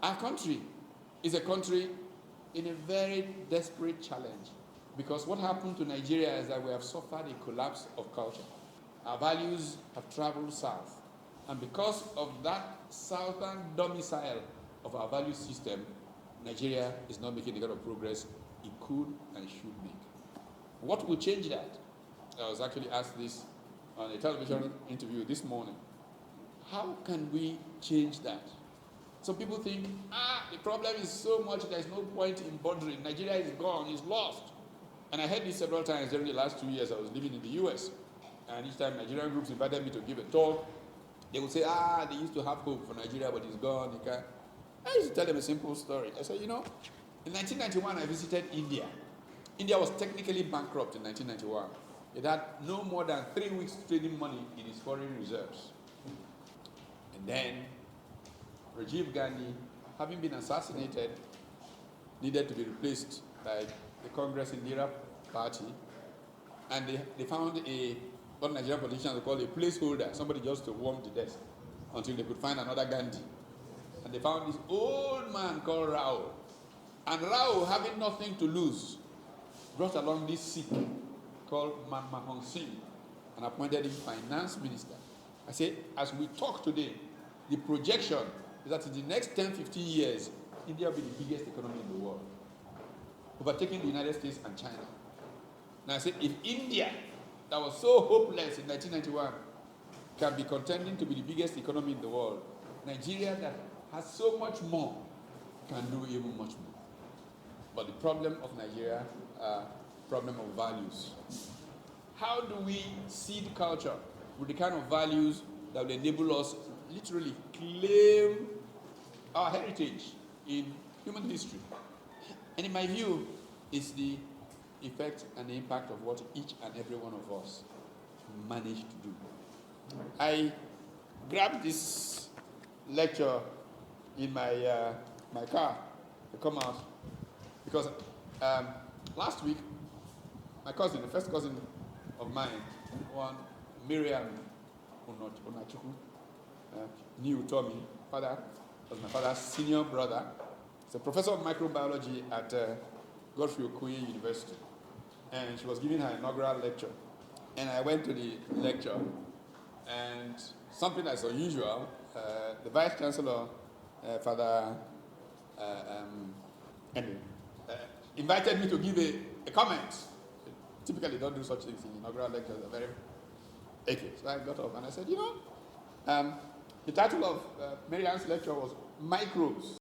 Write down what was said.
Our country is a country in a very desperate challenge, because what happened to Nigeria is that we have suffered a collapse of culture. Our values have traveled south, and because of that southern domicile of our value system, Nigeria is not making the kind of progress it could and should make. What will change that? I was actually asked this on a television interview this morning. How can we change that? Some people think, the problem is so much, there's no point in bothering. Nigeria is gone, it's lost. And I heard this several times during the last 2 years I was living in the US. And each time Nigerian groups invited me to give a talk, they would say, they used to have hope for Nigeria, but it's gone. I used to tell them a simple story. I said, in 1991, I visited India. India was technically bankrupt in 1991. It had no more than 3 weeks trading money in its foreign reserves. And then Rajiv Gandhi, having been assassinated, needed to be replaced by the Congress Indira Party. And they found what Nigerian politicians would call a placeholder, somebody just to warm the desk until they could find another Gandhi. And they found this old man called Rao. And Rao, having nothing to lose, brought along this Sikh called Manmohan Singh and appointed him finance minister. I say, as we talk today, the projection is that in the next 10, 15 years, India will be the biggest economy in the world, overtaking the United States and China. Now I say, if India, that was so hopeless in 1991, can be contending to be the biggest economy in the world, Nigeria, that has so much more, can do even much more. But the problem of Nigeria, problem of values. How do we seed culture with the kind of values that will enable us literally claim our heritage in human history? And in my view, it's the effect and the impact of what each and every one of us managed to do. I grabbed this lecture in my car to come out because last week, my cousin, the first cousin of mine, one Miriam Onachukwu, knew Utomi. Father was my father's senior brother. He's a professor of microbiology at Godfrey Okoye University. And she was giving her inaugural lecture. And I went to the lecture, and something that's unusual, the Vice Chancellor, Father, invited me to give a comment. Typically don't do such things in inaugural lectures. They're very okay. So I got up and I said, the title of Marianne's lecture was Microbes.